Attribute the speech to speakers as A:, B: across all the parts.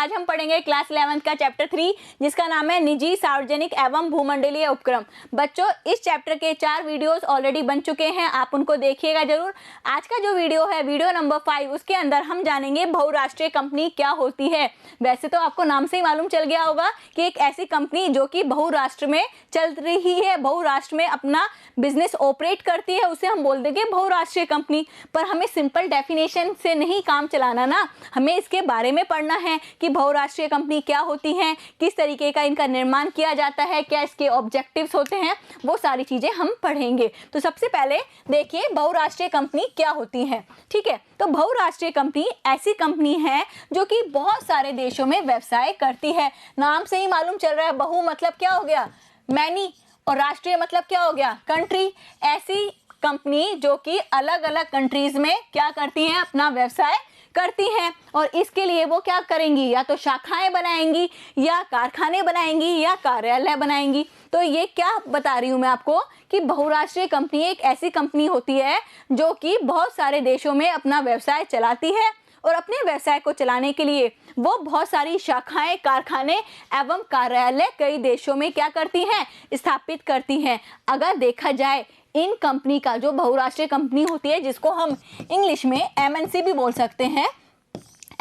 A: आज हम पढ़ेंगे क्लास 11th का चैप्टर 3 जिसका नाम है निजी, सार्वजनिक एवं भूमंडलीय उपक्रम। बच्चों, इस चैप्टर के 4 वीडियोस ऑलरेडी बन चुके हैं, आप उनको देखिएगा जरूर। आज का जो वीडियो है वीडियो नंबर 5, उसके अंदर हम जानेंगे बहुराष्ट्रीय कंपनी क्या होती है। वैसे तो आपको नाम से ही मालूम चल गया होगा कि एक ऐसी कंपनी जो कि बहुराष्ट्र में चल रही है, बहुराष्ट्र में अपना बिजनेस ऑपरेट करती है, उसे हम बोल देंगे बहुराष्ट्रीय कंपनी। पर हमें सिंपल डेफिनेशन से नहीं काम चलाना ना, हमें इसके बारे में पढ़ना है कि बहुराष्ट्रीय कंपनी क्या होती हैं, किस तरीके का इनका निर्माण किया जाता है, क्या इसके ऑब्जेक्टिव्स होते हैं, वो सारी चीजें हम पढ़ेंगे। तो सबसे पहले देखिए बहुराष्ट्रीय कंपनी क्या होती है। ठीक है, तो बहुराष्ट्रीय कंपनी ऐसी कंपनी है जो कि बहुत सारे देशों में व्यवसाय करती है। नाम से ही मालूम चल रहा है, बहु मतलब क्या हो गया, मैनी, और राष्ट्रीय मतलब क्या हो गया, कंट्री। ऐसी कंपनी जो कि अलग अलग कंट्रीज में क्या करती हैं, अपना व्यवसाय करती हैं, और इसके लिए वो क्या करेंगी, या तो शाखाएं बनाएंगी, या कारखाने बनाएंगी, या कार्यालय बनाएंगी। तो ये क्या बता रही हूं मैं आपको कि बहुराष्ट्रीय कंपनी एक ऐसी कंपनी होती है जो कि बहुत सारे देशों में अपना व्यवसाय चलाती है, और अपने व्यवसाय को चलाने के लिए वो बहुत सारी शाखाएं, कारखाने एवं कार्यालय कई देशों में क्या करती हैं, स्थापित करती हैं। अगर देखा जाए इन कंपनी का जो बहुराष्ट्रीय कंपनी होती है, जिसको हम इंग्लिश में एमएनसी भी बोल सकते हैं।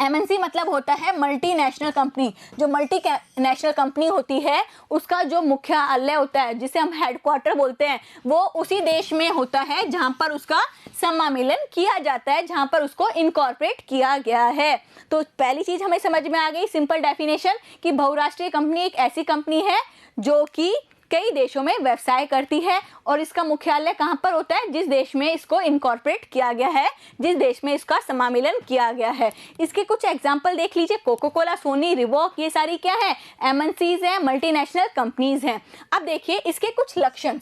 A: एमएनसी मतलब होता है मल्टीनेशनल कंपनी। जो मल्टीनेशनल कंपनी होती है उसका जो मुख्यालय होता है, जिसे हम हेडक्वार्टर बोलते हैं, वो उसी देश में होता है जहां पर उसका सम्मिलन किया जाता है, जहां पर उसको इनकॉर्पोरेट किया गया है। तो पहली चीज हमें समझ में आ गई, सिंपल डेफिनेशन, कि बहुराष्ट्रीय कंपनी एक ऐसी कंपनी है जो कि कई देशों में व्यवसाय करती है, और इसका मुख्यालय कहां पर होता है, जिस देश में इसको इनकॉर्पोरेट किया गया है, जिस देश में इसका सम्मिलन किया गया है। इसके कुछ एग्जांपल देख लीजिए, कोका कोला, सोनी, रिबॉक, ये सारी क्या है, एमएनसीज हैं, मल्टीनेशनल कंपनीज हैं। अब देखिए इसके कुछ लक्षण।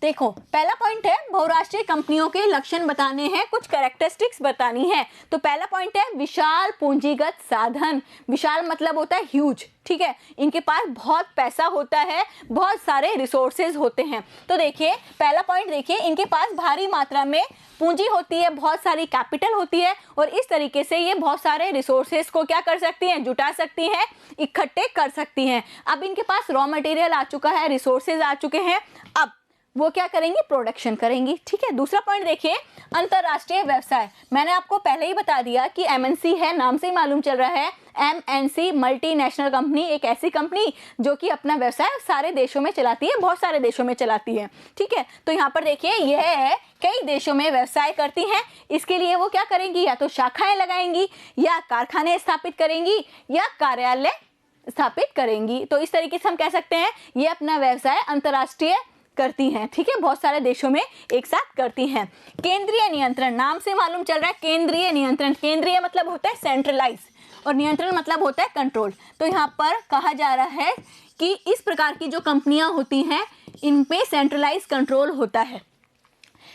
A: देखो, पहला पॉइंट है बहुराष्ट्रीय कंपनियों के लक्षण बताने हैं, कुछ कैरेक्टरिस्टिक्स बतानी है। तो पहला पॉइंट है विशाल पूंजीगत साधन। विशाल मतलब होता है ह्यूज, ठीक है, इनके पास बहुत पैसा होता है, बहुत सारे रिसोर्सेज होते हैं। तो देखिए पहला पॉइंट, देखिए इनके पास भारी मात्रा में पूंजी होती है, बहुत सारी कैपिटल होती है, और इस तरीके से ये बहुत सारे रिसोर्सेज को क्या कर सकती हैं, जुटा सकती हैं, इकट्ठे कर सकती हैं। अब इनके पास रॉ मटेरियल आ चुका है, रिसोर्सेज आ चुके हैं, अब वो क्या करेंगी, प्रोडक्शन करेंगी। ठीक है, दूसरा पॉइंट देखिए अंतरराष्ट्रीय व्यवसाय। मैंने आपको पहले ही बता दिया कि एमएनसी है, नाम से ही मालूम चल रहा है, एमएनसी मल्टीनेशनल कंपनी, एक ऐसी कंपनी जो कि अपना व्यवसाय सारे देशों में चलाती है, बहुत सारे देशों में चलाती है। ठीक है, तो यहाँ पर देखिए यह कई देशों में व्यवसाय करती हैं। इसके लिए वो क्या करेंगी, या तो शाखाएं लगाएंगी, या कारखाने स्थापित करेंगी, या कार्यालय स्थापित करेंगी। तो इस तरीके से हम कह सकते हैं ये अपना व्यवसाय अंतरराष्ट्रीय करती हैं। ठीक है, बहुत सारे देशों में एक साथ करती हैं। केंद्रीय नियंत्रण, नाम से मालूम चल रहा है केंद्रीय नियंत्रण। केंद्रीय मतलब होता है सेंट्रलाइज, और नियंत्रण मतलब होता है कंट्रोल। तो यहाँ पर कहा जा रहा है कि इस प्रकार की जो कंपनियां होती हैं इनपे सेंट्रलाइज कंट्रोल होता है।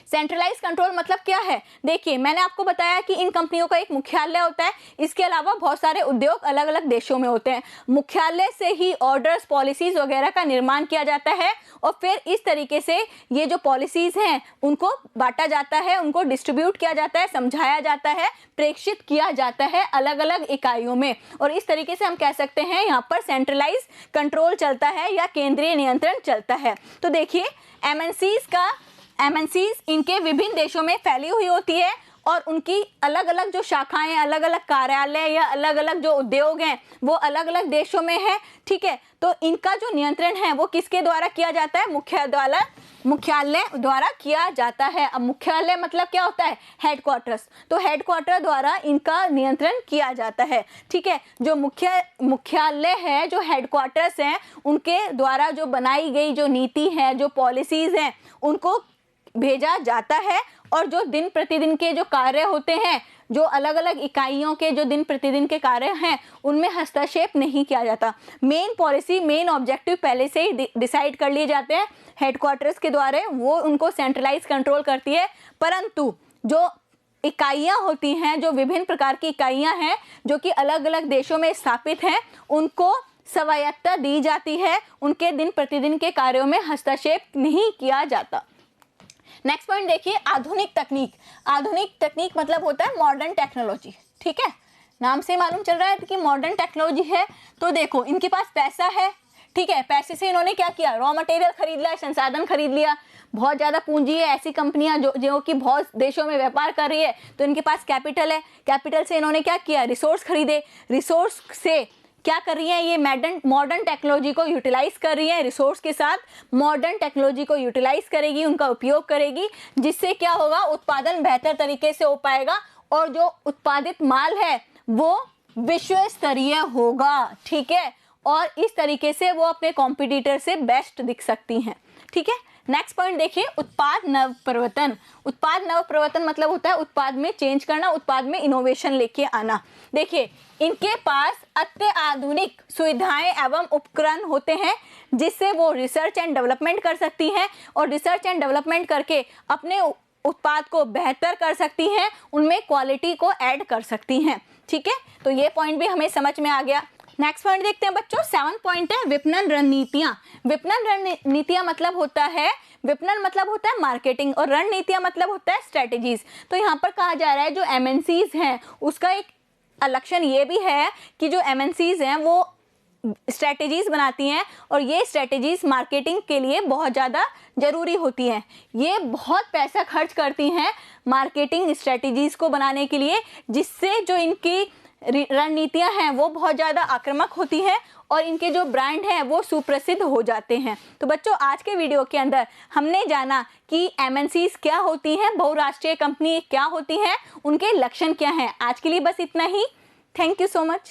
A: सेंट्रलाइज कंट्रोल मतलब क्या है, देखिए मैंने आपको बताया कि इन कंपनियों का एक मुख्यालय होता है, इसके अलावा बहुत सारे उद्योग अलग अलग देशों में होते हैं। मुख्यालय से ही ऑर्डर्स, पॉलिसीज वगैरह का निर्माण किया जाता है, और फिर इस तरीके से ये जो पॉलिसीज हैं उनको बांटा जाता है, उनको डिस्ट्रीब्यूट किया जाता है, समझाया जाता है, प्रेषित किया जाता है अलग अलग इकाइयों में, और इस तरीके से हम कह सकते हैं यहाँ पर सेंट्रलाइज कंट्रोल चलता है या केंद्रीय नियंत्रण चलता है। तो देखिए एमएनसीज इनके विभिन्न देशों में फैली हुई होती है, और उनकी अलग अलग जो शाखाएं, अलग अलग कार्यालय या अलग अलग जो उद्योग हैं वो अलग अलग देशों में है। ठीक है, तो इनका जो नियंत्रण है वो किसके द्वारा किया जाता है, मुख्यालय द्वारा किया जाता है। अब मुख्यालय मतलब क्या होता है, हेडक्वार्टर्स, तो हेडक्वार्टर द्वारा इनका नियंत्रण किया जाता है। ठीक है, जो मुख्यालय है, जो हेडक्वार्टर्स हैं, उनके द्वारा जो बनाई गई जो नीति है, जो पॉलिसीज हैं, उनको भेजा जाता है, और जो दिन प्रतिदिन के जो कार्य होते हैं, जो अलग अलग इकाइयों के जो दिन प्रतिदिन के कार्य हैं, उनमें हस्तक्षेप नहीं किया जाता। मेन पॉलिसी, मेन ऑब्जेक्टिव पहले से ही डिसाइड कर लिए जाते हैं हेडक्वार्टर्स के द्वारा, वो उनको सेंट्रलाइज कंट्रोल करती है। परंतु जो इकाइयां होती हैं, जो विभिन्न प्रकार की इकाइयां हैं जो कि अलग अलग देशों में स्थापित हैं, उनको स्वायत्तता दी जाती है, उनके दिन प्रतिदिन के कार्यों में हस्तक्षेप नहीं किया जाता। नेक्स्ट पॉइंट देखिए आधुनिक तकनीक। आधुनिक तकनीक मतलब होता है मॉडर्न टेक्नोलॉजी। ठीक है, नाम से मालूम चल रहा है कि मॉडर्न टेक्नोलॉजी है। तो देखो इनके पास पैसा है, ठीक है, पैसे से इन्होंने क्या किया, रॉ मटेरियल खरीद लिया, संसाधन खरीद लिया, बहुत ज़्यादा पूंजी है, ऐसी कंपनियां जो कि बहुत देशों में व्यापार कर रही है, तो इनके पास कैपिटल है, कैपिटल से इन्होंने क्या किया, रिसोर्स खरीदे, रिसोर्स से क्या कर रही है, ये मॉडर्न टेक्नोलॉजी को यूटिलाइज कर रही है, रिसोर्स के साथ मॉडर्न टेक्नोलॉजी को यूटिलाइज करेगी, उनका उपयोग करेगी, जिससे क्या होगा, उत्पादन बेहतर तरीके से हो पाएगा और जो उत्पादित माल है वो विश्व स्तरीय होगा, ठीक है, और इस तरीके से वो अपने कॉम्पिटिटर से बेस्ट दिख सकती हैं, ठीक है। नेक्स्ट पॉइंट देखिए, उत्पाद नवप्रवर्तन। उत्पाद नवप्रवर्तन मतलब होता है उत्पाद में चेंज करना, उत्पाद में इनोवेशन लेके आना। देखिए इनके पास अत्याधुनिक सुविधाएं एवं उपकरण होते हैं जिससे वो रिसर्च एंड डेवलपमेंट कर सकती हैं और रिसर्च एंड डेवलपमेंट करके अपने उत्पाद को बेहतर कर सकती हैं, उनमें क्वालिटी को ऐड कर सकती हैं, ठीक है। तो ये पॉइंट भी हमें समझ में आ गया। नेक्स्ट पॉइंट देखते हैं बच्चों, 7th पॉइंट है विपणन रणनीतियां। विपणन रणनीतियां मतलब होता है, विपणन मतलब होता है मार्केटिंग और रणनीतियां मतलब होता है स्ट्रेटेजीज। तो यहाँ पर कहा जा रहा है जो MNCs हैं उसका एक लक्षण ये भी है कि जो MNCs हैं वो स्ट्रेटेजीज बनाती हैं और ये स्ट्रेटेजीज मार्केटिंग के लिए बहुत ज़्यादा ज़रूरी होती हैं। ये बहुत पैसा खर्च करती हैं मार्केटिंग स्ट्रेटेजीज को बनाने के लिए, जिससे जो इनकी रणनीतियां हैं वो बहुत ज़्यादा आक्रामक होती हैं और इनके जो ब्रांड हैं वो सुप्रसिद्ध हो जाते हैं। तो बच्चों आज के वीडियो के अंदर हमने जाना कि MNCs क्या होती हैं, बहुराष्ट्रीय कंपनी क्या होती हैं, उनके लक्षण क्या हैं। आज के लिए बस इतना ही। Thank you so much.